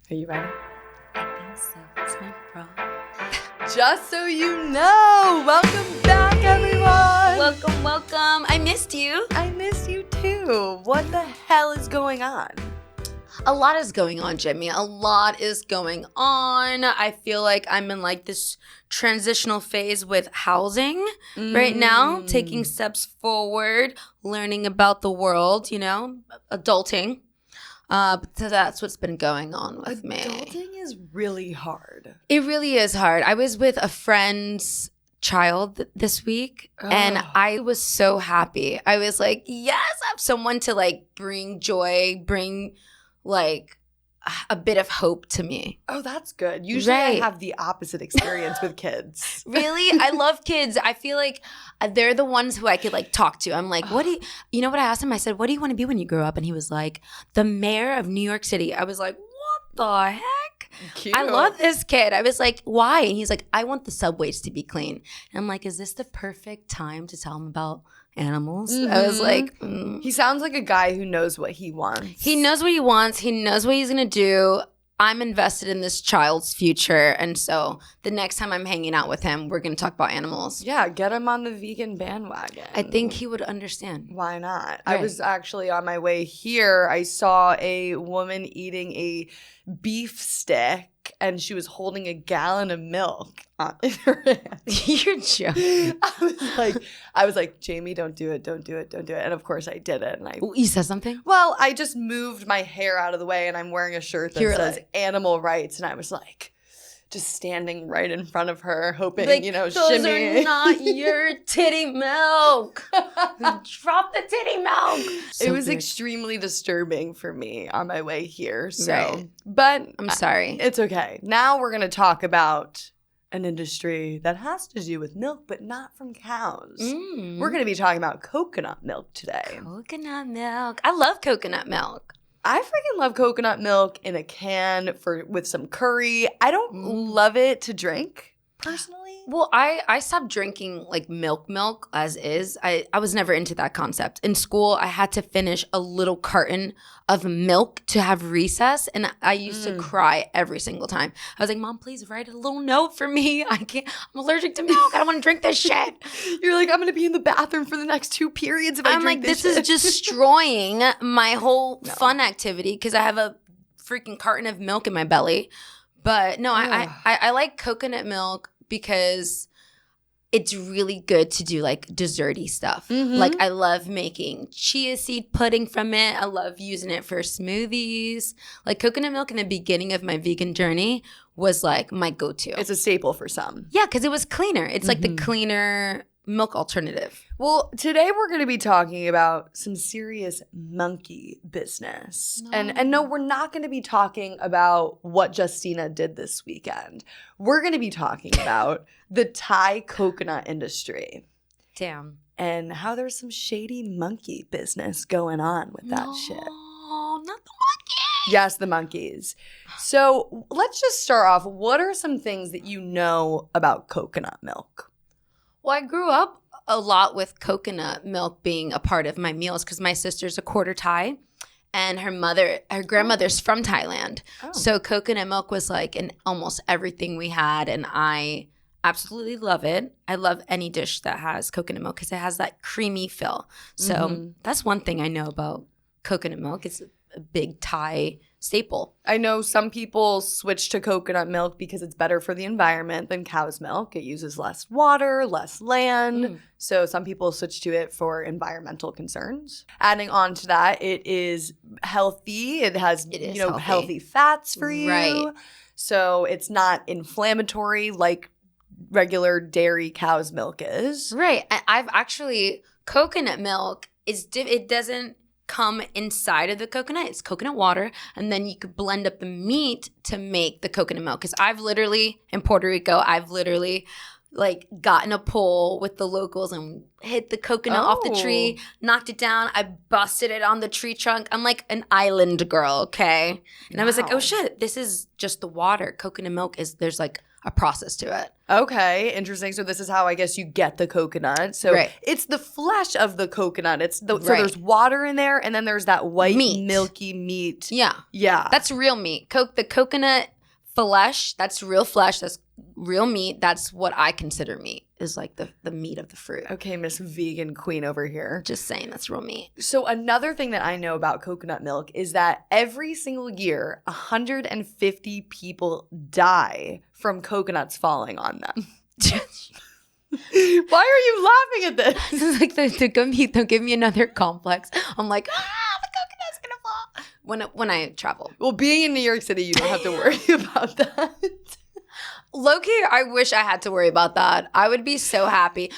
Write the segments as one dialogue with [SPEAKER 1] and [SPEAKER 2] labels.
[SPEAKER 1] Are you ready?
[SPEAKER 2] I think so. It's no problem.
[SPEAKER 1] Just so you know, welcome back, everyone.
[SPEAKER 2] Welcome. I missed you.
[SPEAKER 1] I miss you too. What the hell is going on?
[SPEAKER 2] A lot is going on, Jimmy. A lot is going on. I feel like I'm in like this transitional phase with housing right now, taking steps forward, learning about the world, adulting. So that's what's been going on with me.
[SPEAKER 1] Adulting is really hard.
[SPEAKER 2] It really is hard. I was with a friend's child this week and I was so happy. I was like, yes, I have someone to like bring joy, bring like a bit of hope to me.
[SPEAKER 1] Oh, that's good. Usually I have the opposite experience with kids.
[SPEAKER 2] Really? I love kids. I feel like they're the ones who I could like talk to. I'm like, you know what I asked him? I said, what do you want to be when you grow up? And he was like, the mayor of New York City. I was like, what the heck?
[SPEAKER 1] Cute.
[SPEAKER 2] I love this kid. I was like, why? And he's like, I want the subways to be clean. And I'm like, is this the perfect time to tell him about animals? I was like,
[SPEAKER 1] He sounds like a guy who knows what he wants.
[SPEAKER 2] He knows what he wants. He knows what he's going to do. I'm invested in this child's future. And so the next time I'm hanging out with him, we're going to talk about animals.
[SPEAKER 1] Yeah, get him on the vegan bandwagon.
[SPEAKER 2] I think he would understand.
[SPEAKER 1] Why not?
[SPEAKER 2] Right.
[SPEAKER 1] I was actually on my way here. I saw a woman eating a beef stick and she was holding a gallon of milk in her hand.
[SPEAKER 2] You're joking.
[SPEAKER 1] I was like, Jamie, don't do it. And of course I did it. And
[SPEAKER 2] You said something?
[SPEAKER 1] Well, I just moved my hair out of the way and I'm wearing a shirt that says animal rights. And I was like, just standing right in front of her, hoping,
[SPEAKER 2] those
[SPEAKER 1] shimmy.
[SPEAKER 2] are not your titty milk. Drop the titty milk.
[SPEAKER 1] It was extremely disturbing for me on my way here. So,
[SPEAKER 2] Right.
[SPEAKER 1] But
[SPEAKER 2] I'm sorry.
[SPEAKER 1] it's okay. Now we're going to talk about an industry that has to do with milk, but not from cows. We're going to be talking about coconut milk today.
[SPEAKER 2] Coconut milk. I love coconut milk.
[SPEAKER 1] I freaking love coconut milk in a can with some curry. I don't love it to drink, personally.
[SPEAKER 2] Well, I stopped drinking like milk as is. I was never into that concept. In school, I had to finish a little carton of milk to have recess, and I used to cry every single time. I was like, Mom, please write a little note for me. I'm allergic to milk. I don't want to drink this shit.
[SPEAKER 1] You're like, I'm going to be in the bathroom for the next 2 periods if I drink this shit.
[SPEAKER 2] This is destroying my whole fun activity because I have a freaking carton of milk in my belly. But no, I like coconut milk because it's really good to do like desserty stuff. Like I love making chia seed pudding from it. I love using it for smoothies. Like coconut milk in the beginning of my vegan journey was like my go-to.
[SPEAKER 1] It's a staple for some.
[SPEAKER 2] Yeah, because it was cleaner. It's like the cleaner milk alternative.
[SPEAKER 1] Well, today we're going to be talking about some serious monkey business. And no, we're not going to be talking about what Justina did this weekend. We're going to be talking about the Thai coconut industry.
[SPEAKER 2] Damn.
[SPEAKER 1] And how there's some shady monkey business going on with that shit.
[SPEAKER 2] Oh, not the monkey.
[SPEAKER 1] Yes, the monkeys. So let's just start off. What are some things that you know about coconut milk?
[SPEAKER 2] Well, I grew up a lot with coconut milk being a part of my meals because my sister's a quarter Thai and her grandmother's from Thailand. Oh. So coconut milk was like in almost everything we had, and I absolutely love it. I love any dish that has coconut milk because it has that creamy feel. So that's one thing I know about coconut milk. It's a big Thai staple.
[SPEAKER 1] I know some people switch to coconut milk because it's better for the environment than cow's milk. It uses less water, less land. So some people switch to it for environmental concerns. Adding on to that, it is healthy. It has healthy fats for you.
[SPEAKER 2] Right.
[SPEAKER 1] So it's not inflammatory like regular dairy cow's milk is.
[SPEAKER 2] Right. I've actually coconut milk it doesn't come inside of the coconut. It's coconut water, and then you could blend up the meat to make the coconut milk. Because I've literally, in Puerto Rico, like got in a pole with the locals and hit the coconut off the tree, knocked it down. I busted it on the tree trunk. I'm like an island girl, okay? And I was like, oh shit, this is just the water. Coconut milk there's like a process to it.
[SPEAKER 1] Okay, interesting. So this is how I guess you get the coconut. So it's the flesh of the coconut. So there's water in there, and then there's that white milky meat.
[SPEAKER 2] Yeah. That's real meat. The coconut flesh, that's real flesh. That's real meat. That's what I consider meat, is like the meat of the fruit.
[SPEAKER 1] Okay, Miss Vegan Queen over here.
[SPEAKER 2] Just saying, that's real meat.
[SPEAKER 1] So another thing that I know about coconut milk is that every single year, 150 people die from coconuts falling on them. Why are you laughing at this?
[SPEAKER 2] This is like don't give me another complex. I'm like, the coconut's gonna fall when I travel.
[SPEAKER 1] Well, being in New York City, you don't have to worry about that.
[SPEAKER 2] Low-key, I wish I had to worry about that. I would be so happy.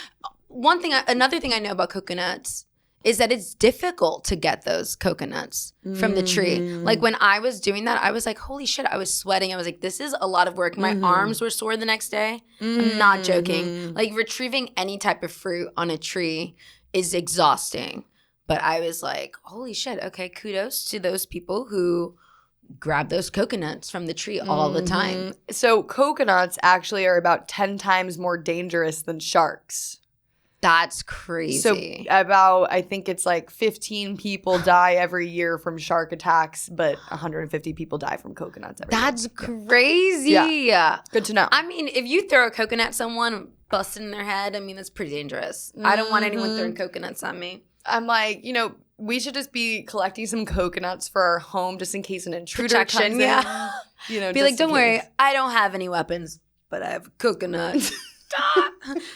[SPEAKER 2] Another thing I know about coconuts is that it's difficult to get those coconuts from the tree. Like when I was doing that, I was like, holy shit, I was sweating. I was like, this is a lot of work. My arms were sore the next day. I'm not joking. Like retrieving any type of fruit on a tree is exhausting. But I was like, holy shit, okay, kudos to those people who grab those coconuts from the tree all the time.
[SPEAKER 1] So coconuts actually are about 10 times more dangerous than sharks.
[SPEAKER 2] That's crazy.
[SPEAKER 1] So about, I think it's like 15 people die every year from shark attacks, but 150 people die from coconuts every year.
[SPEAKER 2] That's crazy.
[SPEAKER 1] Yeah. Good to know.
[SPEAKER 2] I mean, if you throw a coconut at someone, busting in their head, I mean, that's pretty dangerous. I don't want anyone throwing coconuts at me.
[SPEAKER 1] I'm like, we should just be collecting some coconuts for our home just in case an intruder comes in.
[SPEAKER 2] Be like, don't worry, I don't have any weapons, but I have a coconut.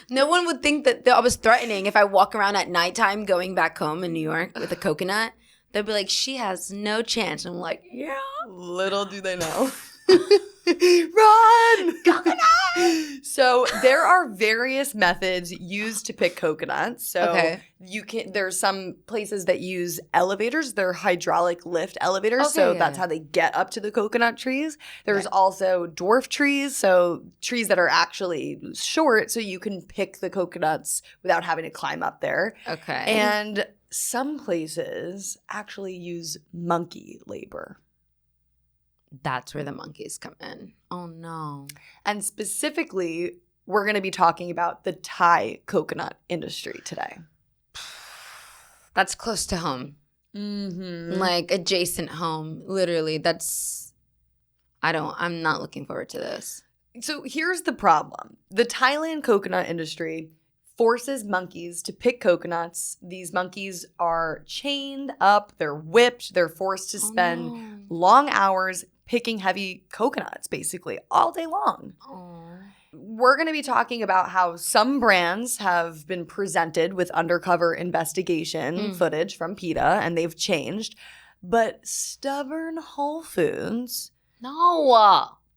[SPEAKER 2] No one would think that I was threatening if I walk around at nighttime going back home in New York with a coconut. They'd be like, she has no chance. And I'm like, yeah.
[SPEAKER 1] Little do they know. Run! Coconut! So there are various methods used to pick coconuts. So there's some places that use elevators. They're hydraulic lift elevators. That's how they get up to the coconut trees. There's also dwarf trees. So trees that are actually short so you can pick the coconuts without having to climb up there.
[SPEAKER 2] Okay.
[SPEAKER 1] And some places actually use monkey labor.
[SPEAKER 2] That's where the monkeys come in. Oh, no.
[SPEAKER 1] And specifically, we're going to be talking about the Thai coconut industry today.
[SPEAKER 2] That's close to home. Like adjacent home. Literally, I'm not looking forward to this.
[SPEAKER 1] So here's the problem. The Thailand coconut industry forces monkeys to pick coconuts. These monkeys are chained up. They're whipped. They're forced to spend long hours picking heavy coconuts, basically, all day long. We're going to be talking about how some brands have been presented with undercover investigation footage from PETA, and they've changed. But stubborn Whole Foods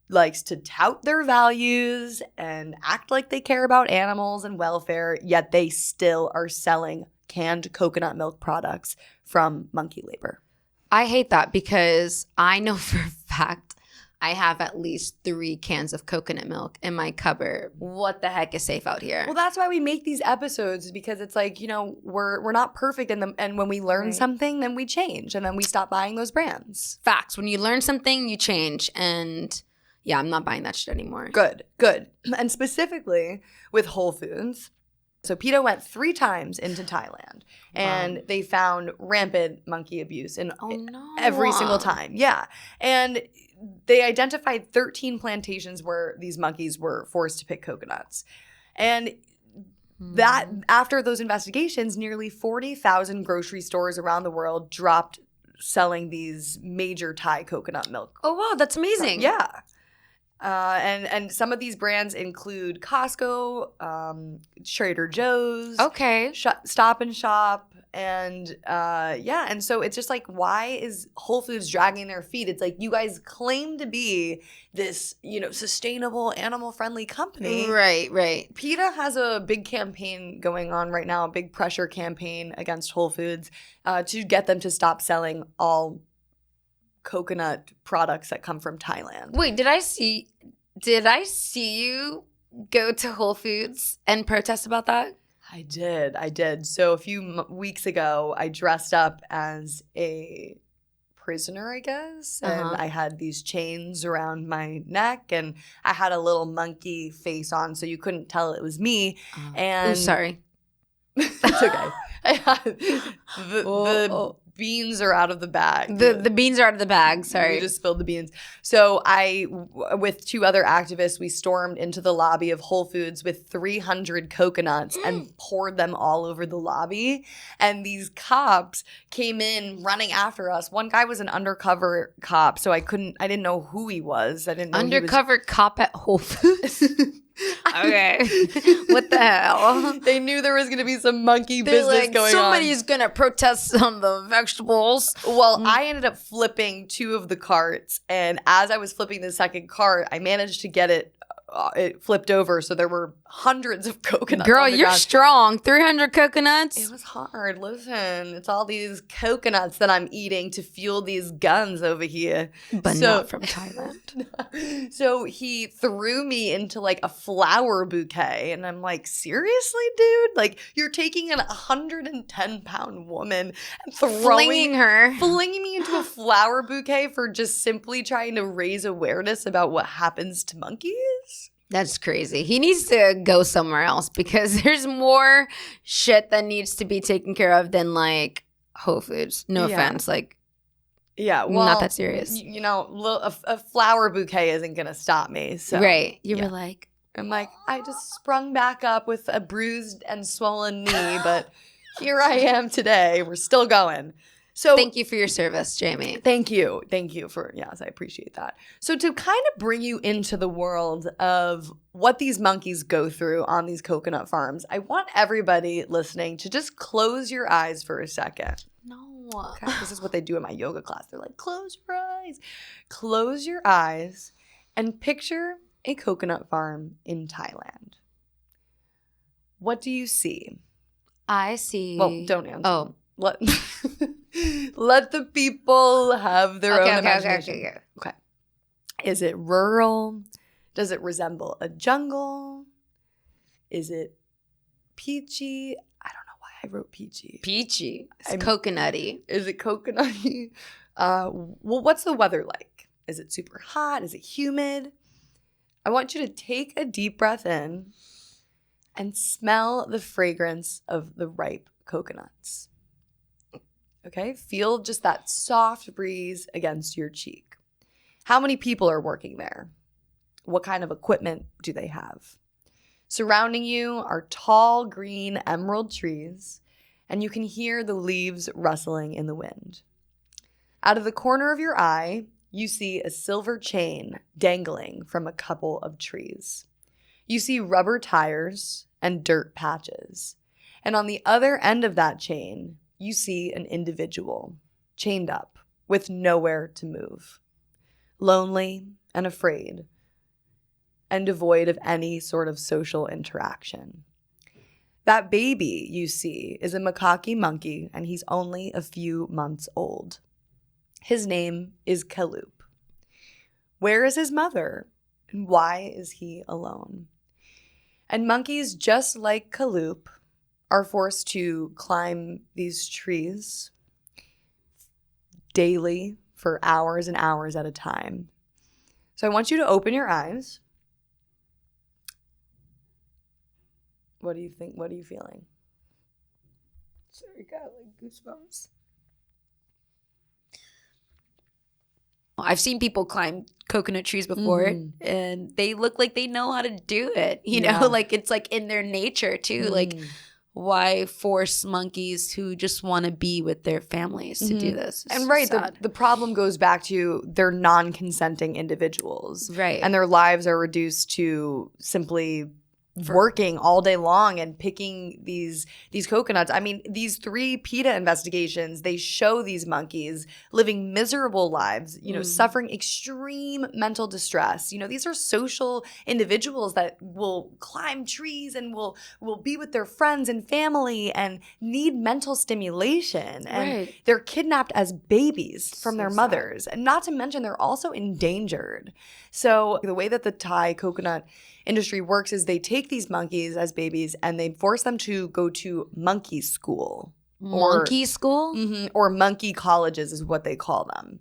[SPEAKER 1] likes to tout their values and act like they care about animals and welfare, yet they still are selling canned coconut milk products from monkey labor.
[SPEAKER 2] I hate that because I know for a fact I have at least 3 cans of coconut milk in my cupboard. What the heck is safe out here?
[SPEAKER 1] Well, that's why we make these episodes, because it's like, we're not perfect, and when we learn something, then we change, and then we stop buying those brands.
[SPEAKER 2] Facts. When you learn something, you change, and yeah, I'm not buying that shit anymore.
[SPEAKER 1] Good. And specifically with Whole Foods. So PETA went 3 times into Thailand, and they found rampant monkey abuse in every single time. Yeah. And they identified 13 plantations where these monkeys were forced to pick coconuts. And that after those investigations, nearly 40,000 grocery stores around the world dropped selling these major Thai coconut milk.
[SPEAKER 2] Oh, wow. That's amazing.
[SPEAKER 1] Yeah. And some of these brands include Costco, Trader Joe's, Stop and Shop, and and so it's just like, why is Whole Foods dragging their feet? It's like, you guys claim to be this, sustainable, animal-friendly company.
[SPEAKER 2] Right.
[SPEAKER 1] PETA has a big campaign going on right now, a big pressure campaign against Whole Foods to get them to stop selling all coconut products that come from Thailand.
[SPEAKER 2] Wait, did I see you go to Whole Foods and protest about that?
[SPEAKER 1] I did. So a few weeks ago, I dressed up as a prisoner, I guess. And I had these chains around my neck and I had a little monkey face on so you couldn't tell it was me. And
[SPEAKER 2] sorry.
[SPEAKER 1] It's okay. The beans are out of the bag.
[SPEAKER 2] The beans are out of the bag. Sorry.
[SPEAKER 1] You just spilled the beans. So with 2 other activists, we stormed into the lobby of Whole Foods with 300 coconuts and poured them all over the lobby. And these cops came in running after us. One guy was an undercover cop, so I didn't know who he was. I didn't know
[SPEAKER 2] undercover cop at Whole Foods. Okay. What the hell?
[SPEAKER 1] They knew there was going to be some monkey business going on.
[SPEAKER 2] Somebody's going to protest on the vegetables.
[SPEAKER 1] Well, I ended up flipping 2 of the carts. And as I was flipping the second cart, I managed to get it flipped over. So there were hundreds of coconuts.
[SPEAKER 2] Girl,
[SPEAKER 1] on the
[SPEAKER 2] you're
[SPEAKER 1] ground.
[SPEAKER 2] strong. 300 coconuts?
[SPEAKER 1] It was hard. Listen, it's all these coconuts that I'm eating to fuel these guns over here.
[SPEAKER 2] But not from Thailand.
[SPEAKER 1] So he threw me into like a flower bouquet. And I'm like, seriously, dude? Like, you're taking an 110-pound woman and flinging me into a flower bouquet for just simply trying to raise awareness about what happens to monkeys?
[SPEAKER 2] That's crazy. He needs to go somewhere else because there's more shit that needs to be taken care of than like Whole Foods. No offense. Like,
[SPEAKER 1] yeah, well,
[SPEAKER 2] not that serious.
[SPEAKER 1] You know, a flower bouquet isn't going to stop me. So,
[SPEAKER 2] right. You were like,
[SPEAKER 1] I'm like, I just sprung back up with a bruised and swollen knee, but here I am today. We're still going. So
[SPEAKER 2] thank you for your service, Jamie.
[SPEAKER 1] Thank you for, yes, I appreciate that. So to kind of bring you into the world of what these monkeys go through on these coconut farms, I want everybody listening to just close your eyes for a second.
[SPEAKER 2] No.
[SPEAKER 1] Okay, this is what they do in my yoga class. They're like, close your eyes. Close your eyes and picture a coconut farm in Thailand. What do you see?
[SPEAKER 2] I see.
[SPEAKER 1] Well, don't answer.
[SPEAKER 2] Oh.
[SPEAKER 1] Let the people have their own imagination.
[SPEAKER 2] Okay.
[SPEAKER 1] Is it rural? Does it resemble a jungle? Is it peachy? I don't know why I wrote peachy.
[SPEAKER 2] Peachy. It's coconutty.
[SPEAKER 1] Is it coconutty? Well, what's the weather like? Is it super hot? Is it humid? I want you to take a deep breath in and smell the fragrance of the ripe coconuts. Okay, feel just that soft breeze against your cheek. How many people are working there? What kind of equipment do they have? Surrounding you are tall green emerald trees, and you can hear the leaves rustling in the wind. Out of the corner of your eye, you see a silver chain dangling from a couple of trees. You see rubber tires and dirt patches. And on the other end of that chain, you see an individual chained up with nowhere to move, lonely and afraid, and devoid of any sort of social interaction. That baby you see is a macaque monkey, and he's only a few months old. His name is Kaloop. Where is his mother, and why is he alone? And monkeys just like Kaloop are forced to climb these trees daily for hours and hours at a time. So I want you to open your eyes. What do you think? What are you feeling? Sorry, got like goosebumps.
[SPEAKER 2] I've seen people climb coconut trees before, and they look like they know how to do it. You know, like it's like in their nature too. Like, why force monkeys who just want to be with their families to do this? It's
[SPEAKER 1] and right,
[SPEAKER 2] so
[SPEAKER 1] the problem goes back to they're non-consenting individuals.
[SPEAKER 2] Right.
[SPEAKER 1] And their lives are reduced to simply working all day long and picking these coconuts. I mean, these 3 PETA investigations, they show these monkeys living miserable lives, suffering extreme mental distress. These are social individuals that will climb trees and will be with their friends and family and need mental stimulation. And they're kidnapped as babies from their mothers. And not to mention, they're also endangered. So the way that the Thai coconut industry works is they take these monkeys as babies and they force them to go to monkey school.
[SPEAKER 2] Monkey school?
[SPEAKER 1] Mm-hmm, or monkey colleges is what they call them.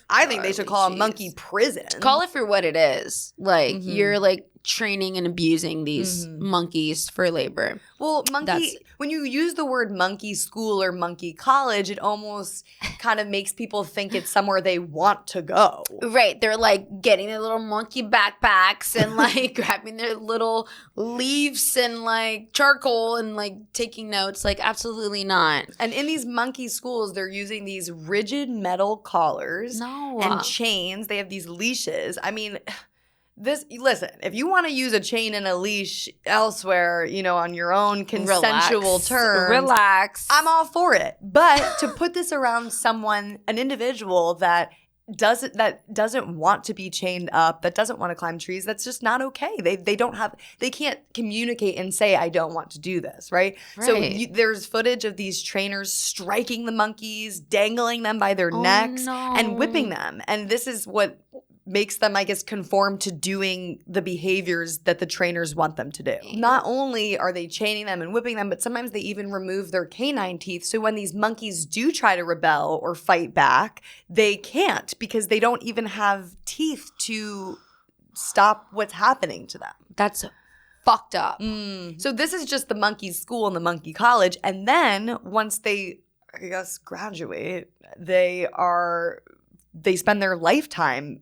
[SPEAKER 1] I think they should call them monkey prison.
[SPEAKER 2] Call it for what it is. Like, you're like training and abusing these monkeys for labor.
[SPEAKER 1] Well, when you use the word monkey school or monkey college, it almost kind of makes people think it's somewhere they want to go.
[SPEAKER 2] Right. They're like getting their little monkey backpacks and like grabbing their little leaves and like charcoal and like taking notes. Like, absolutely not.
[SPEAKER 1] And in these monkey schools, they're using these rigid metal collars and chains. They have these leashes. I mean, listen, if you want to use a chain and a leash elsewhere, on your own consensual terms,
[SPEAKER 2] relax.
[SPEAKER 1] I'm all for it. But to put this around an individual that doesn't want to be chained up, that doesn't want to climb trees, that's just not okay. They can't communicate and say, I don't want to do this, right? So there's footage of these trainers striking the monkeys, dangling them by their necks, and whipping them. And this is what makes them, I guess, conform to doing the behaviors that the trainers want them to do. Not only are they chaining them and whipping them, but sometimes they even remove their canine teeth. So when these monkeys do try to rebel or fight back, they can't because they don't even have teeth to stop what's happening to them.
[SPEAKER 2] That's fucked up.
[SPEAKER 1] So this is just the monkey school and the monkey college. And then once they, I guess, graduate, they spend their lifetime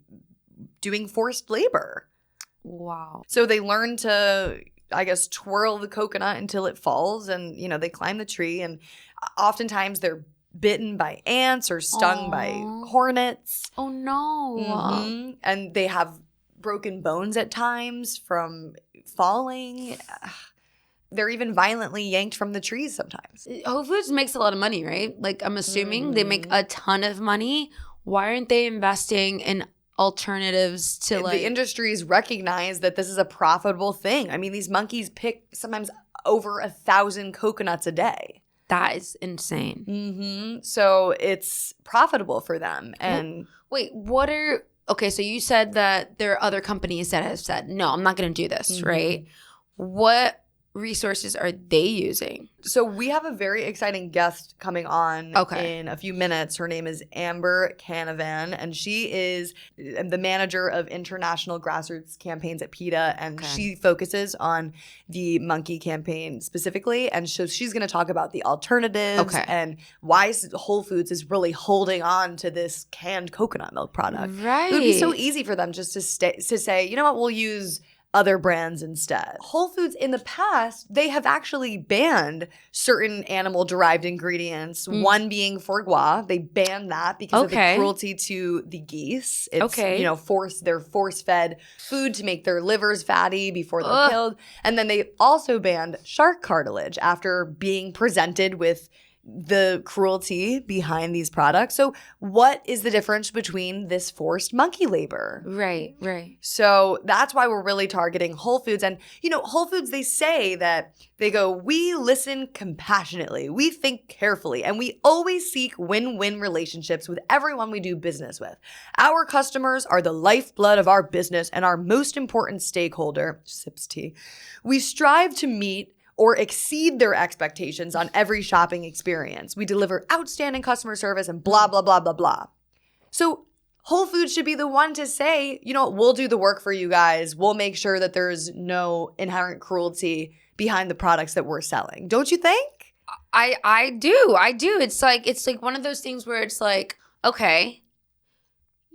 [SPEAKER 1] doing forced labor.
[SPEAKER 2] Wow.
[SPEAKER 1] So they learn to, I guess, twirl the coconut until it falls and, they climb the tree. And oftentimes they're bitten by ants or stung by hornets.
[SPEAKER 2] Oh, no.
[SPEAKER 1] And they have broken bones at times from falling. They're even violently yanked from the trees sometimes.
[SPEAKER 2] Whole Foods makes a lot of money, right? Like, I'm assuming they make a ton of money. Why aren't they investing in alternatives to like…
[SPEAKER 1] The industries recognize that this is a profitable thing. I mean, these monkeys pick sometimes over 1,000 coconuts a day.
[SPEAKER 2] That is insane.
[SPEAKER 1] So it's profitable for them. And
[SPEAKER 2] wait, okay, so you said that there are other companies that have said, no, I'm not going to do this, right? What resources are they using?
[SPEAKER 1] So we have a very exciting guest coming on in a few minutes. Her name is Amber Canavan, and she is the manager of international grassroots campaigns at PETA, and she focuses on the monkey campaign specifically. And so she's going to talk about the alternatives and why Whole Foods is really holding on to this canned coconut milk product.
[SPEAKER 2] Right.
[SPEAKER 1] It would be so easy for them just to say, you know what, we'll use other brands instead. Whole Foods in the past, they have actually banned certain animal-derived ingredients, one being foie gras. They banned that because of the cruelty to the geese. It's, they're force-fed food to make their livers fatty before they're killed. And then they also banned shark cartilage after being presented with the cruelty behind these products. So what is the difference between this forced monkey labor?
[SPEAKER 2] Right.
[SPEAKER 1] So that's why we're really targeting Whole Foods. And, Whole Foods, they say that we listen compassionately, we think carefully, and we always seek win-win relationships with everyone we do business with. Our customers are the lifeblood of our business and our most important stakeholder, sips tea. We strive to meet or exceed their expectations on every shopping experience. We deliver outstanding customer service and blah, blah, blah, blah, blah. So Whole Foods should be the one to say, we'll do the work for you guys. We'll make sure that there's no inherent cruelty behind the products that we're selling. Don't you think?
[SPEAKER 2] I do. It's like one of those things where it's like, okay,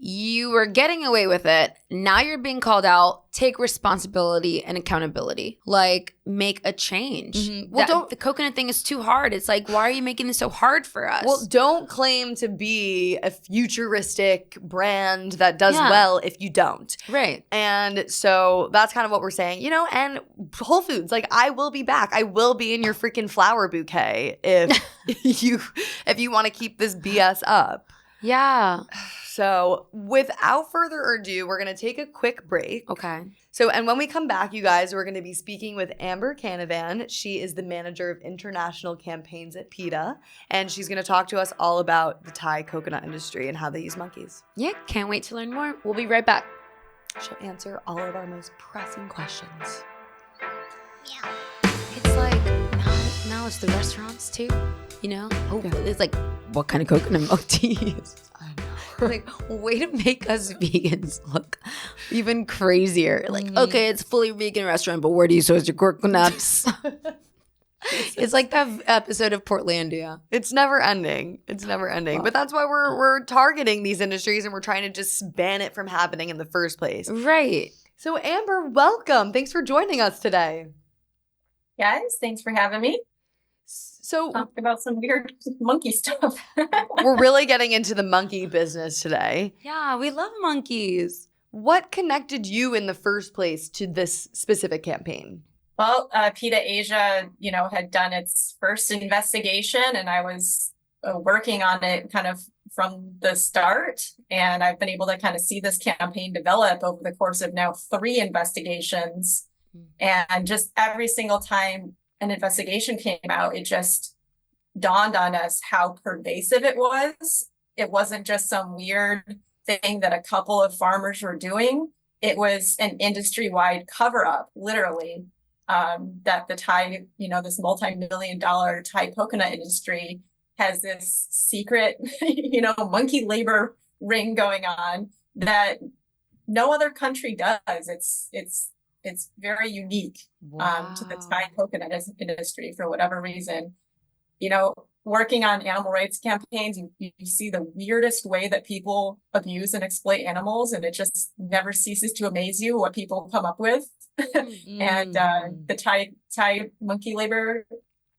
[SPEAKER 2] you were getting away with it. Now you're being called out. Take responsibility and accountability. Like, make a change.
[SPEAKER 1] Mm-hmm. Well,
[SPEAKER 2] the coconut thing is too hard. It's like, why are you making this so hard for us?
[SPEAKER 1] Well, don't claim to be a futuristic brand that does well if you don't.
[SPEAKER 2] Right.
[SPEAKER 1] And so that's kind of what we're saying, and Whole Foods, like, I will be back. I will be in your freaking flower bouquet if you want to keep this BS up.
[SPEAKER 2] Yeah.
[SPEAKER 1] So without further ado, we're going to take a quick break.
[SPEAKER 2] Okay.
[SPEAKER 1] So, and when we come back, you guys, we're going to be speaking with Amber Canavan. She is the manager of international campaigns at PETA, and she's going to talk to us all about the Thai coconut industry and how they use monkeys.
[SPEAKER 2] Yeah, can't wait to learn more. We'll be right back.
[SPEAKER 1] She'll answer all of our most pressing questions.
[SPEAKER 2] Yeah. It's like, now it's the restaurants too, It's like, what kind of coconut milk do you use?
[SPEAKER 1] I know.
[SPEAKER 2] Like, way to make us vegans look even crazier. Like, okay, it's fully vegan restaurant, but where do you source your coconuts? It's like that episode of Portlandia.
[SPEAKER 1] It's never ending. But that's why we're targeting these industries, and we're trying to just ban it from happening in the first place.
[SPEAKER 2] Right.
[SPEAKER 1] So Amber, welcome. Thanks for joining us today.
[SPEAKER 3] Guys, thanks for having me.
[SPEAKER 1] So
[SPEAKER 3] talk about some weird monkey stuff.
[SPEAKER 1] We're really getting into the monkey business today.
[SPEAKER 2] Yeah, we love monkeys.
[SPEAKER 1] What connected you in the first place to this specific campaign?
[SPEAKER 3] Well, PETA Asia, had done its first investigation, and I was working on it kind of from the start. And I've been able to kind of see this campaign develop over the course of now 3 investigations. And just every single time an investigation came out, it just dawned on us how pervasive it was. It wasn't just some weird thing that a couple of farmers were doing. It was an industry-wide cover-up, literally, that the Thai, this multi-million-dollar Thai coconut industry has this secret, monkey labor ring going on that no other country does. It's very unique to the Thai coconut industry for whatever reason. Working on animal rights campaigns, you see the weirdest way that people abuse and exploit animals, and it just never ceases to amaze you what people come up with. And the Thai monkey labor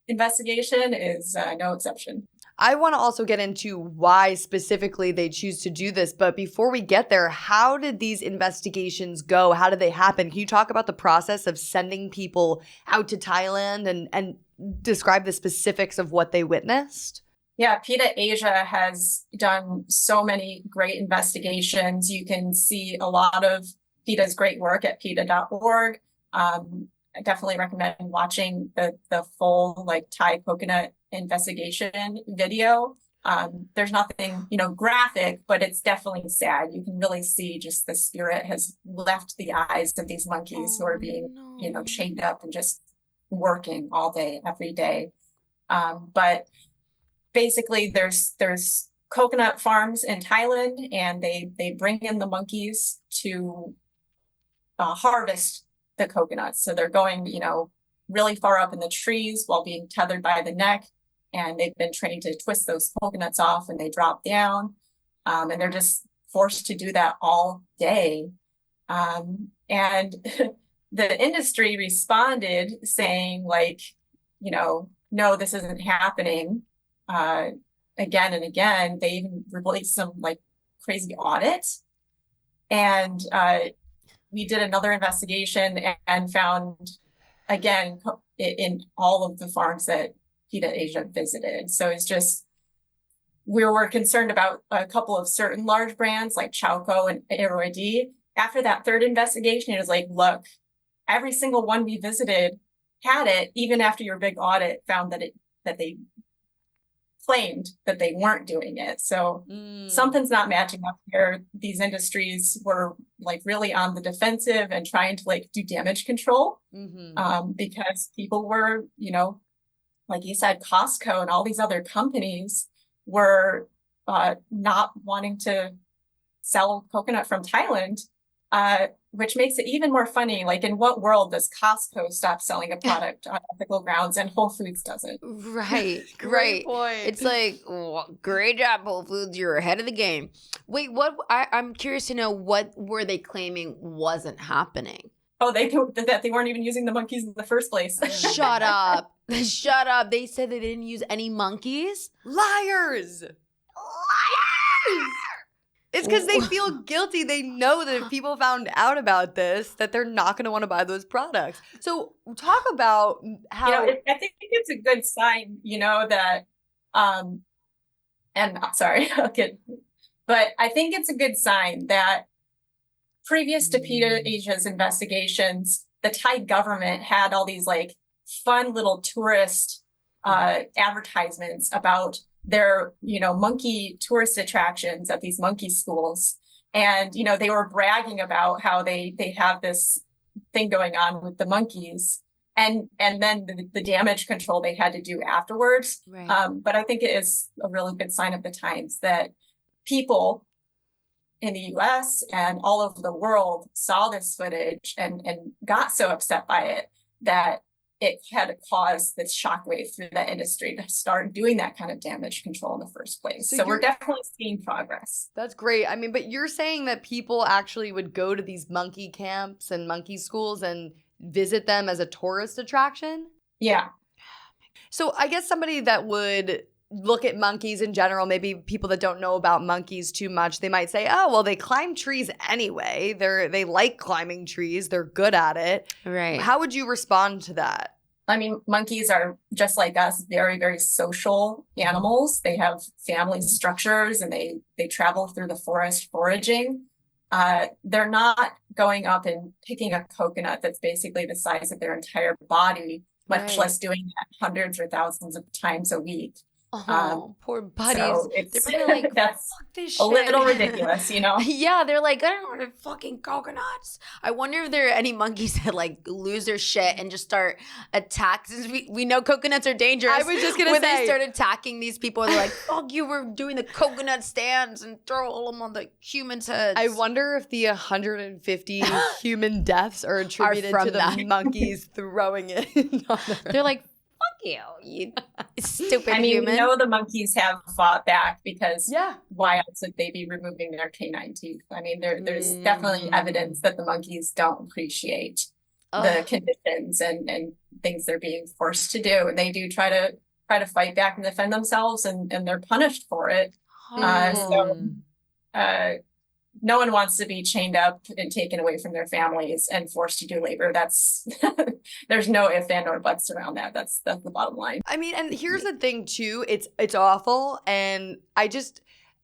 [SPEAKER 3] investigation is no exception.
[SPEAKER 1] I want to also get into why specifically they choose to do this. But before we get there, how did these investigations go? How did they happen? Can you talk about the process of sending people out to Thailand and describe the specifics of what they witnessed?
[SPEAKER 3] Yeah, PETA Asia has done so many great investigations. You can see a lot of PETA's great work at PETA.org. I definitely recommend watching the full Thai coconut investigation video. There's nothing, graphic, but it's definitely sad. You can really see just the spirit has left the eyes of these monkeys who are being, chained up and just working all day, every day. But basically there's coconut farms in Thailand, and they bring in the monkeys to harvest the coconuts. So they're going, really far up in the trees while being tethered by the neck. And they've been trained to twist those coconuts off, and they drop down. And they're just forced to do that all day. And the industry responded saying no, this isn't happening. Again and again, they even released some crazy audit. And we did another investigation and found, again, in all of the farms that PETA Asia visited. So it's just, we were concerned about a couple of certain large brands like Chowco and Aroid. After that third investigation, it was like, look, every single one we visited had it, even after your big audit found that they claimed that they weren't doing it. So something's not matching up here. These industries were really on the defensive and trying to do damage control, because people were, like you said, Costco and all these other companies were not wanting to sell coconut from Thailand, which makes it even more funny. Like, in what world does Costco stop selling a product on ethical grounds and Whole Foods doesn't?
[SPEAKER 2] Right,
[SPEAKER 1] Great
[SPEAKER 2] right.
[SPEAKER 1] point.
[SPEAKER 2] It's like, well, great job, Whole Foods. You're ahead of the game. Wait, I'm curious to know, what were they claiming wasn't happening?
[SPEAKER 3] Oh, that they weren't even using the monkeys in the first place.
[SPEAKER 2] Shut up. Shut up. They said they didn't use any monkeys?
[SPEAKER 1] Liars! It's because they feel guilty. They know that if people found out about this, that they're not going to want to buy those products. So talk about how...
[SPEAKER 3] I think it's a good sign, that, and sorry, but I think it's a good sign that previous to PETA Asia's investigations, the Thai government had all these like fun little tourist advertisements about their, monkey tourist attractions at these monkey schools. And, they were bragging about how they have this thing going on with the monkeys, and then the damage control they had to do afterwards.
[SPEAKER 2] Right.
[SPEAKER 3] But I think it is a really good sign of the times that people in the US and all over the world saw this footage and got so upset by it that it had caused this shockwave through the industry to start doing that kind of damage control in the first place. So we're definitely seeing progress.
[SPEAKER 1] That's great. I mean, but you're saying that people actually would go to these monkey camps and monkey schools and visit them as a tourist attraction?
[SPEAKER 3] Yeah.
[SPEAKER 1] So I guess somebody that would look at monkeys in general, maybe people that don't know about monkeys too much, they might say, oh, well, they climb trees anyway. They like climbing trees. They're good at it.
[SPEAKER 2] Right.
[SPEAKER 1] How would you respond to that?
[SPEAKER 3] I mean, monkeys are just like us, very, very social animals. They have family structures and they travel through the forest foraging. They're not going up and picking a coconut that's basically the size of their entire body, much less doing that hundreds or thousands of times a week.
[SPEAKER 2] Oh, poor buddies.
[SPEAKER 3] So
[SPEAKER 2] They're probably like,
[SPEAKER 3] that's
[SPEAKER 2] fuck this shit.
[SPEAKER 3] a little ridiculous,
[SPEAKER 2] Yeah, they're like, I don't want fucking coconuts. I wonder if there are any monkeys that like lose their shit and just start attacking. Since we know coconuts are dangerous.
[SPEAKER 1] I was just gonna
[SPEAKER 2] when
[SPEAKER 1] say,
[SPEAKER 2] they start attacking these people, they're like, fuck you, we're doing the coconut stands and throw all them on the humans' heads.
[SPEAKER 1] I wonder if the 150 human deaths are attributed to the monkeys throwing it on Earth.
[SPEAKER 2] They're like, you stupid human.
[SPEAKER 3] We know the monkeys have fought back because
[SPEAKER 1] yeah,
[SPEAKER 3] why else would they be removing their canine teeth? I mean, there's definitely evidence that the monkeys don't appreciate the conditions and things they're being forced to do, and they do try to fight back and defend themselves, and they're punished for it. No one wants to be chained up and taken away from their families and forced to do labor. That's there's no if and or buts around that. That's the bottom line.
[SPEAKER 1] I mean, and here's the thing too. It's awful, and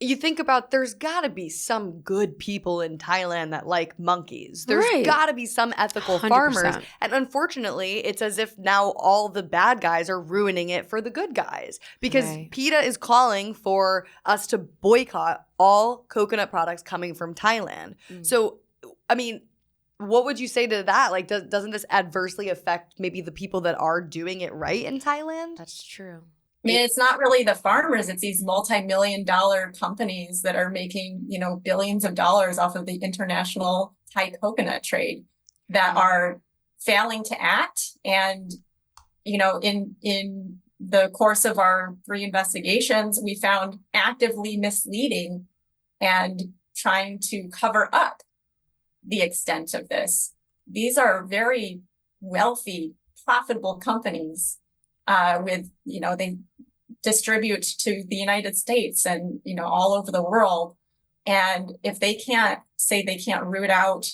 [SPEAKER 1] you think about, there's got to be some good people in Thailand that like monkeys. There's got to be some ethical
[SPEAKER 2] 100%.
[SPEAKER 1] farmers. And unfortunately, it's as if now all the bad guys are ruining it for the good guys. Because PETA is calling for us to boycott all coconut products coming from Thailand. So, I mean, what would you say to that? Like, doesn't this adversely affect maybe the people that are doing it right in Thailand?
[SPEAKER 2] That's true.
[SPEAKER 3] I mean, it's not really the farmers, it's these multi-million-dollar companies that are making, billions of dollars off of the international Thai coconut trade that are failing to act. And, in the course of our 3 investigations, we found actively misleading and trying to cover up the extent of this. These are very wealthy, profitable companies with, they distribute to the United States and, all over the world. And if they can't root out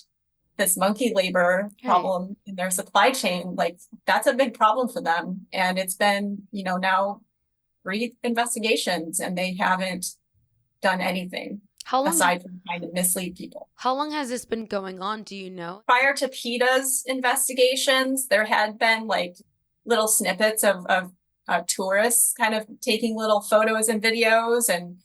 [SPEAKER 3] this monkey labor problem in their supply chain, like, that's a big problem for them. And it's been, now 3 investigations and they haven't done anything. How long, aside from trying to mislead people.
[SPEAKER 2] How long has this been going on? Do you know?
[SPEAKER 3] Prior to PETA's investigations, there had been like little snippets of tourists kind of taking little photos and videos, and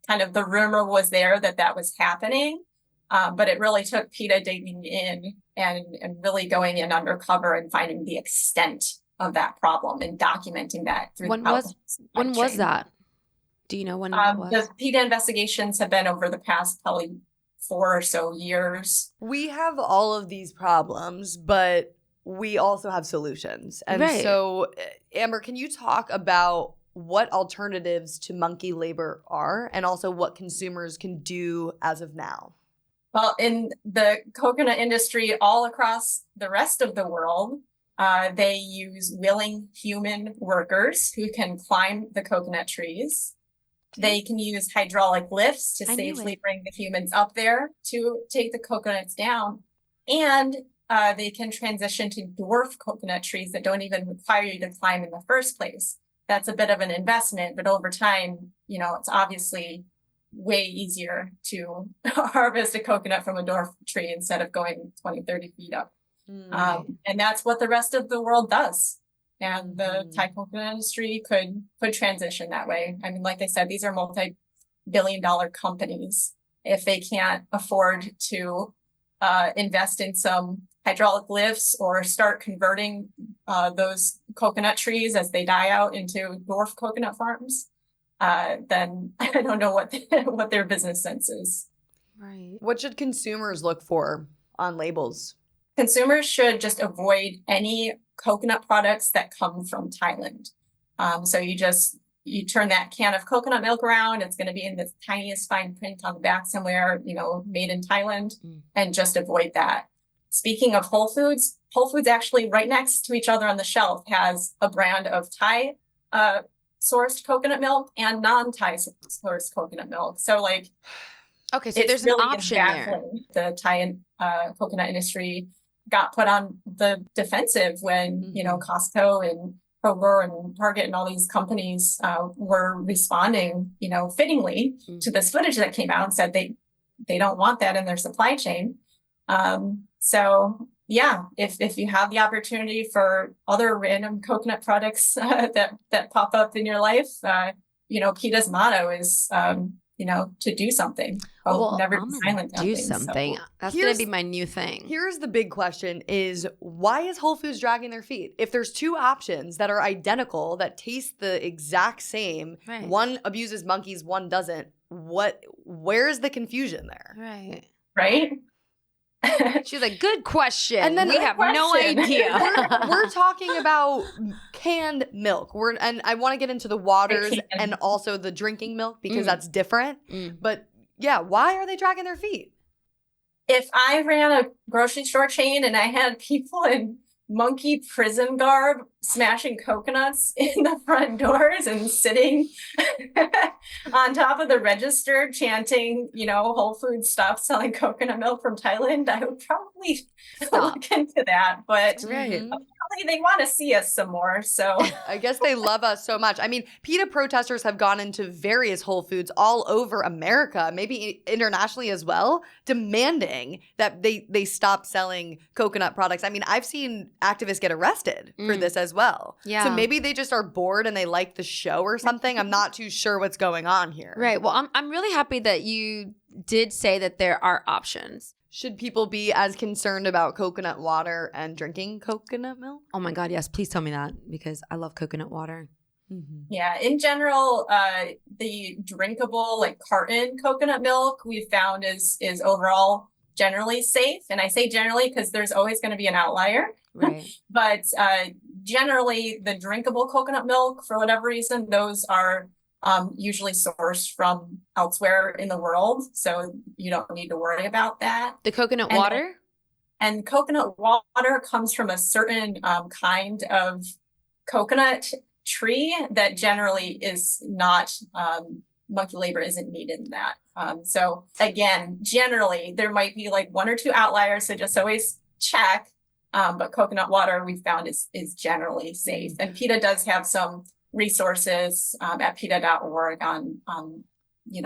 [SPEAKER 3] kind of the rumor was there that was happening. But it really took PETA digging in and really going in undercover and finding the extent of that problem and documenting that through
[SPEAKER 2] when was that? Do you know when that was?
[SPEAKER 3] The PETA investigations have been over the past probably 4 or so years.
[SPEAKER 1] We have all of these problems, but we also have solutions. And
[SPEAKER 2] Right.
[SPEAKER 1] so, Amber, can you talk about what alternatives to monkey labor are and also what consumers can do as of now?
[SPEAKER 3] Well, in the coconut industry all across the rest of the world, they use willing human workers who can climb the coconut trees. They can use hydraulic lifts to safely bring the humans up there to take the coconuts down. And they can transition to dwarf coconut trees that don't even require you to climb in the first place. That's a bit of an investment, but over time, it's obviously way easier to harvest a coconut from a dwarf tree instead of going 20, 30 feet up. And that's what the rest of the world does. And the Thai coconut industry could transition that way. I mean, like I said, these are multi-billion-dollar companies. If they can't afford to invest in some hydraulic lifts or start converting those coconut trees as they die out into dwarf coconut farms, then I don't know what their business sense is.
[SPEAKER 2] Right.
[SPEAKER 1] What should consumers look for on labels?
[SPEAKER 3] Consumers should just avoid any coconut products that come from Thailand. So you turn that can of coconut milk around, it's going to be in the tiniest fine print on the back somewhere, made in Thailand, and just avoid that. Speaking of Whole Foods actually right next to each other on the shelf has a brand of Thai sourced coconut milk and non-Thai sourced coconut milk. So
[SPEAKER 2] okay, so there's really an option there.
[SPEAKER 3] The Thai coconut industry got put on the defensive when, Costco and Kroger and Target and all these companies were responding, fittingly to this footage that came out and said they don't want that in their supply chain. So yeah, if you have the opportunity for other random coconut products that pop up in your life, PETA's motto is, to do something. Never be silent.
[SPEAKER 2] Do something. So that's going to be my new thing.
[SPEAKER 1] Here's the big question is, why is Whole Foods dragging their feet? If there's two options that are identical, that taste the exact same, right. One abuses monkeys, one doesn't, where's the confusion there?
[SPEAKER 3] Right?
[SPEAKER 2] She's like, good question.
[SPEAKER 1] And then
[SPEAKER 2] we have no idea.
[SPEAKER 1] We're talking about canned milk. And I want to get into the waters and also the drinking milk because that's different. But yeah, why are they dragging their feet?
[SPEAKER 3] If I ran a grocery store chain and I had people in monkey prison garb smashing coconuts in the front doors and sitting on top of the register chanting, Whole Foods stop selling coconut milk from Thailand, I would probably look into that. But apparently they want to see us some more. So
[SPEAKER 1] I guess they love us so much. I mean, PETA protesters have gone into various Whole Foods all over America, maybe internationally as well, demanding that they stop selling coconut products. I mean, I've seen activists get arrested for this as well.
[SPEAKER 2] Yeah.
[SPEAKER 1] So maybe they just are bored and they like the show or something. I'm not too sure what's going on here.
[SPEAKER 2] Right. Well, I'm really happy that you did say that there are options.
[SPEAKER 1] Should people be as concerned about coconut water and drinking coconut milk?
[SPEAKER 2] Oh my God, yes. Please tell me that because I love coconut water.
[SPEAKER 3] Yeah, in general, the drinkable carton coconut milk we've found is overall generally safe. And I say generally because there's always going to be an outlier.
[SPEAKER 2] Right.
[SPEAKER 3] But generally, the drinkable coconut milk, for whatever reason, those are usually sourced from elsewhere in the world. So you don't need to worry about that.
[SPEAKER 2] The coconut water?
[SPEAKER 3] And coconut water comes from a certain kind of coconut tree that generally is not, monkey labor isn't needed in that. So again, generally, there might be 1 or 2 outliers. So just always check. But coconut water we found is generally safe. And PETA does have some resources at PETA.org on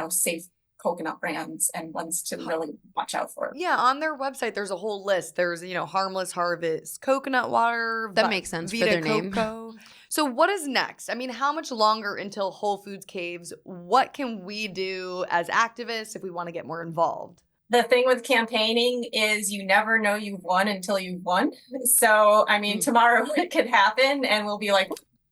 [SPEAKER 3] safe coconut brands and ones to really watch out for.
[SPEAKER 1] Yeah, on their website there's a whole list. There's Harmless Harvest coconut water.
[SPEAKER 2] That makes sense
[SPEAKER 1] Vita
[SPEAKER 2] for their
[SPEAKER 1] Coco.
[SPEAKER 2] name.
[SPEAKER 1] So what is next? I mean, how much longer until Whole Foods caves? What can we do as activists if we want to get more involved?
[SPEAKER 3] The thing with campaigning is you never know you've won until you've won. So, tomorrow it could happen and we'll be like,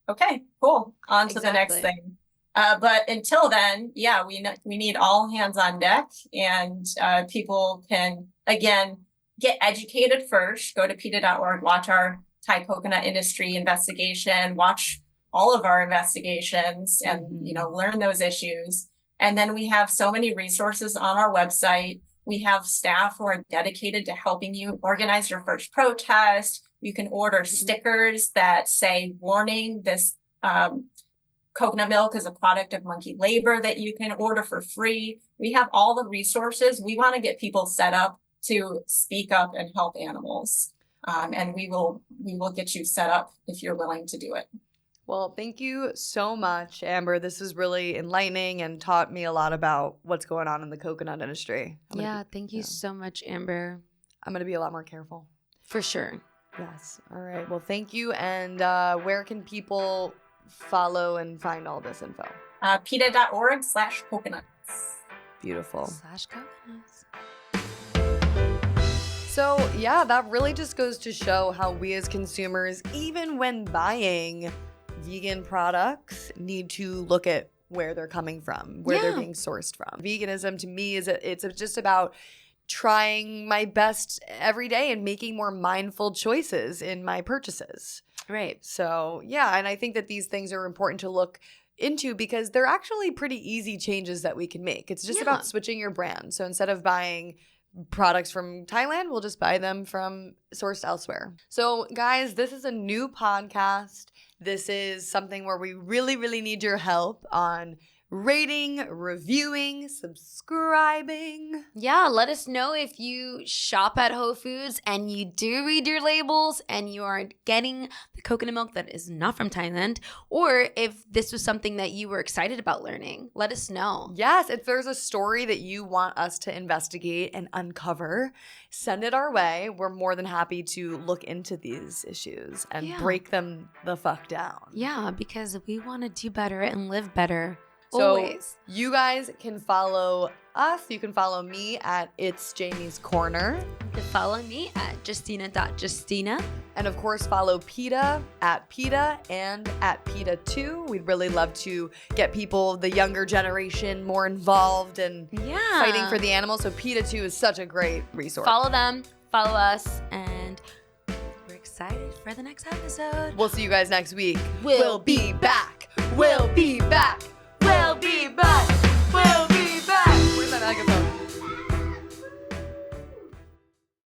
[SPEAKER 3] okay, cool, on to the next thing. But until then, yeah, we need all hands on deck, and people can, again, get educated first. Go to PETA.org, watch our Thai coconut industry investigation, watch all of our investigations, and learn those issues. And then we have so many resources on our website. We have staff who are dedicated to helping you organize your first protest. You can order stickers that say, warning, this coconut milk is a product of monkey labor, that you can order for free. We have all the resources. We want to get people set up to speak up and help animals. And we will get you set up if you're willing to do it.
[SPEAKER 1] Well, thank you so much, Amber. This is really enlightening and taught me a lot about what's going on in the coconut industry.
[SPEAKER 2] Thank you so much, Amber.
[SPEAKER 1] I'm going to be a lot more careful.
[SPEAKER 2] For sure.
[SPEAKER 1] Yes. All right. Well, thank you. And where can people follow and find all this info?
[SPEAKER 3] PETA.org/coconuts.
[SPEAKER 1] Beautiful.
[SPEAKER 2] /coconuts.
[SPEAKER 1] So, yeah, that really just goes to show how we as consumers, even when buying vegan products, need to look at where they're coming from, where they're being sourced from. Veganism to me it's just about trying my best every day and making more mindful choices in my purchases.
[SPEAKER 2] Right.
[SPEAKER 1] So, yeah, and I think that these things are important to look into because they're actually pretty easy changes that we can make. It's just about switching your brand. So instead of buying products from Thailand, we'll just buy them from sourced elsewhere. So guys, this is a new podcast. This is something where we really, really need your help on rating, reviewing, subscribing.
[SPEAKER 2] Yeah, let us know if you shop at Whole Foods and you do read your labels and you are getting the coconut milk that is not from Thailand, or if this was something that you were excited about learning. Let us know.
[SPEAKER 1] Yes, if there's a story that you want us to investigate and uncover, send it our way. We're more than happy to look into these issues and break them the fuck down.
[SPEAKER 2] Yeah, because we want to do better and live better.
[SPEAKER 1] So
[SPEAKER 2] always.
[SPEAKER 1] You guys can follow us. You can follow me at It's Jamie's Corner.
[SPEAKER 2] You can follow me at Justina.Justina.
[SPEAKER 1] And of course, follow PETA at PETA and at PETA2. We'd really love to get people, the younger generation, more involved and fighting for the animals. So PETA2 is such a great resource.
[SPEAKER 2] Follow them, follow us, and we're excited for the next episode.
[SPEAKER 1] We'll see you guys next week.
[SPEAKER 2] We'll be
[SPEAKER 1] back. We'll be